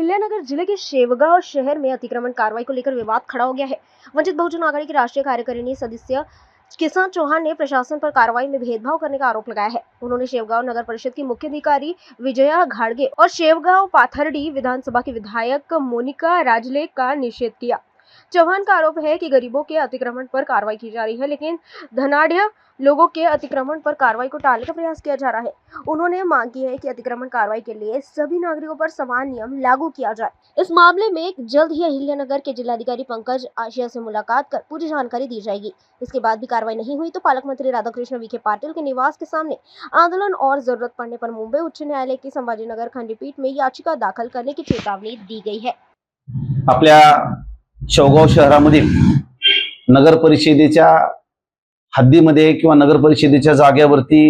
अहिल्यानगर जिले के शेवगांव शहर में अतिक्रमण कार्रवाई को लेकर विवाद खड़ा हो गया है। वंचित बहुजन आघाड़ी की राष्ट्रीय कार्यकारिणी सदस्य किसान चौहान ने प्रशासन पर कार्रवाई में भेदभाव करने का आरोप लगाया है। उन्होंने शेवगांव नगर परिषद की मुख्य अधिकारी विजया घाड़गे और शेवगांव पाथरडी विधानसभा की विधायक मोनिका राजले का निषेध किया। चौहान का आरोप है कि गरीबों के अतिक्रमण पर कार्रवाई की जा रही है, लेकिन धनाढ़ लोगों के अतिक्रमण पर कार्रवाई को टालने का प्रयास किया जा रहा है। उन्होंने मांग की है कि अतिक्रमण कार्रवाई के लिए सभी नागरिकों पर समान नियम लागू किया जाए। इस मामले में जल्द ही अहिल्यानगर के जिलाधिकारी पंकज आशिया से मुलाकात कर पूरी जानकारी दी जाएगी। इसके बाद भी कार्रवाई नहीं हुई तो पालक मंत्री राधाकृष्ण विखे पाटिल के निवास के सामने आंदोलन और जरूरत पड़ने पर मुंबई उच्च न्यायालय की संभाजीनगर खंडपीठ में याचिका दाखल करने की चेतावनी दी गई है। आपल्या शेवगाव शहरामधील नगर परिषदेच्या हद्दीमध्ये किंवा नगर परिषदेच्या जागेवरती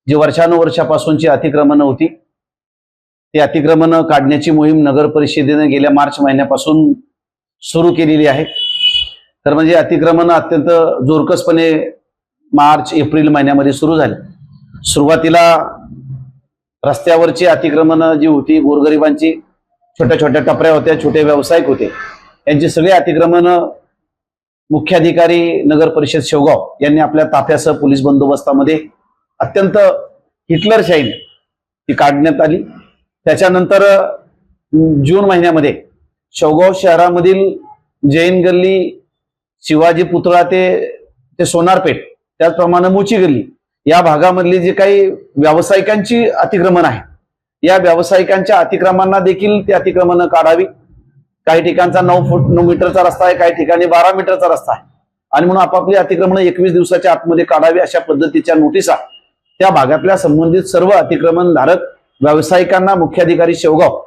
जी वर्षानुवर्षापासूनची अतिक्रमण होती, ती अतिक्रमण काढण्याची मोहीम नगर परिषदेने गेल्या मार्च महिन्यापासून सुरू केलेली आहे। तर म्हणजे अतिक्रमण अत्यंत जोरकसपणे मार्च एप्रिल महिन्यामध्ये सुरू झाले। सुरुवातीला रस्त्यावरची अतिक्रमण जी होती, गोरगरिबांची छोट्या छोट्या टपऱ्या होत्या, छोटे व्यावसायिक होते, यांची सगळे अतिक्रमण मुख्याधिकारी नगर परिषद शेवगाव यांनी आपल्या ताफ्यासह पोलीस बंदोबस्तामध्ये अत्यंत हिटलरशाहीने ती काढण्यात आली। त्याच्यानंतर जून महिन्यामध्ये शेवगाव शहरामधील जैन गल्ली, शिवाजी पुतळा ते सोनारपेठ, त्याचप्रमाणे मोची गल्ली या भागामधली जे काही व्यावसायिकांची अतिक्रमण आहे, या व्यावसायिकांच्या अतिक्रमणांना देखील ती अतिक्रमण काढावी। काही ठिकाणचा 9 मीटरचा रस्ता आहे, काही ठिकाणी 12 मीटरचा रस्ता आहे, आणि म्हणून आपापली अतिक्रमण 21 दिवसाच्या आतमध्ये काढावी अशा पद्धतीच्या नोटिसा त्या भागातल्या संबंधित सर्व अतिक्रमणधारक व्यावसायिकांना मुख्याधिकारी शेवगाव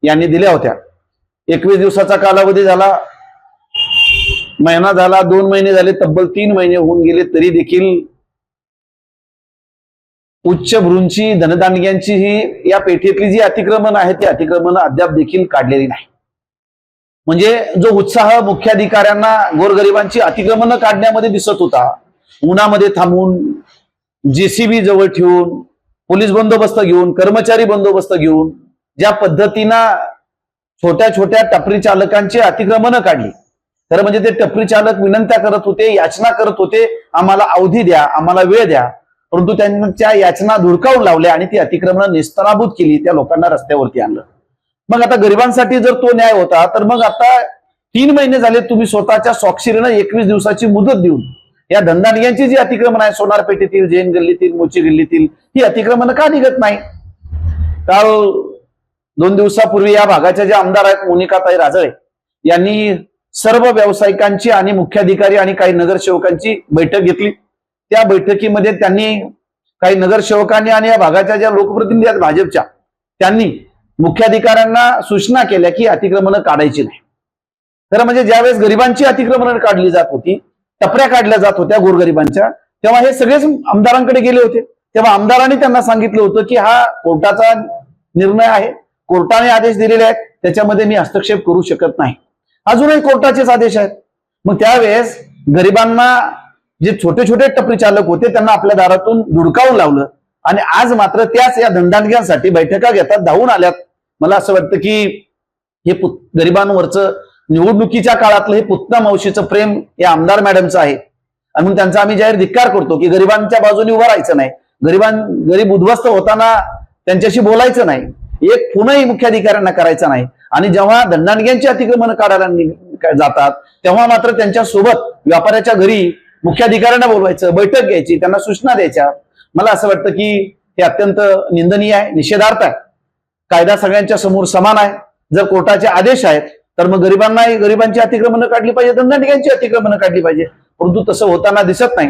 यांनी दिल्या होत्या। 21 दिवसाचा कालावधी झाला, महिना झाला, 2 महिने झाले, तब्बल 3 महिने होऊन गेले, तरी देखील उच्च भ्रूंची धनदांडग्यांची ही या पेठेतली जी अतिक्रमण आहे ती अतिक्रमण अद्याप देखील काढलेली नाही। म्हणजे जो उत्साह मुख्याधिकाऱ्यांना गोरगरिबांची अतिक्रमण काढण्यामध्ये दिसत होता, उन्हामध्ये थांबून, जेसीबी जवळ ठेवून, पोलीस बंदोबस्त घेऊन, कर्मचारी बंदोबस्त घेऊन ज्या पद्धतीनं छोट्या छोट्या टपरी चालकांची अतिक्रमण काढली, तर म्हणजे ते टपरी चालक विनंत्या करत होते, याचना करत होते, आम्हाला अवधी द्या, आम्हाला वेळ द्या, परंतु त्यांच्या याचना धुडकावून लावल्या आणि ती अतिक्रमण नेस्तनाबूत केली, त्या लोकांना रस्त्यावरती आणलं। मग आता गरिबांसाठी जर तो न्याय होता, तर मग आता 3 महिने झाले तुम्ही स्वतःच्या स्वाक्षरीनं 21 दिवसाची मुदत देऊन या धनदांडग्यांची जी अतिक्रमण आहे, सोनारपेठेतील, जैन गल्लीतील, मोची गल्लीतील, ही अतिक्रमण का निघत नाही? काल 2 दिवसापूर्वी या भागाच्या ज्या आमदार आहेत मोनिकाताई राजळे यांनी सर्व व्यावसायिकांची आणि मुख्याधिकारी आणि काही नगरसेवकांची बैठक घेतली। त्या बैठकीमध्ये त्यांनी काही नगरसेवकांनी आणि या भागाच्या ज्या लोकप्रतिनिधी आहेत भाजपच्या, त्यांनी मुख्याधिकाऱ्यांना सूचना केल्या की अतिक्रमण काढायची नाही। खरं म्हणजे ज्यावेळेस गरिबांची अतिक्रमण काढली जात होती, टपऱ्या काढल्या जात होत्या गोरगरिबांच्या, तेव्हा हे सगळेच आमदारांकडे गेले होते। तेव्हा आमदारांनी त्यांना सांगितलं होतं की हा कोर्टाचा निर्णय आहे, कोर्टाने आदेश दिलेले आहेत, त्याच्यामध्ये मी हस्तक्षेप करू शकत नाही। अजूनही कोर्टाचेच आदेश आहेत। मग त्यावेळेस गरिबांना जे छोटे छोटे टपरी चालक होते त्यांना आपल्या दारातून धुडकावून लावलं, आणि आज मात्र त्याच या धनदांडग्यांसाठी बैठका घेतात, धावून आल्यात। मला असं वाटतं की हे गरिबांवरचं निवडणुकीच्या काळातलं हे पुतना मावशीचं प्रेम या आमदार मॅडमचं आहे, आणि म्हणून त्यांचा आम्ही जाहीर धिक्कार करतो की गरिबांच्या बाजूने उभं राहायचं नाही, गरीब उद्ध्वस्त होताना त्यांच्याशी बोलायचं नाही, एक फोनही मुख्याधिकाऱ्यांना करायचा नाही, आणि जेव्हा धनदांडग्यांची अतिक्रमण काढायला जातात तेव्हा मात्र त्यांच्या सोबत व्यापाऱ्याच्या घरी मुख्याधिकाऱ्यांना बोलवायचं, बैठक घ्यायची, त्यांना सूचना द्यायच्या। मला असं वाटतं की हे अत्यंत निंदनीय आहे, निषेधार्थ आहे। कायदा सगळ्यांच्या समोर समान आहे। जर कोर्टाचे आदेश आहेत तर मग गरिबांची अतिक्रमण काढली पाहिजे, धनदांडग्यांची अतिक्रमण काढली पाहिजे, परंतु तसं होताना दिसत नाही।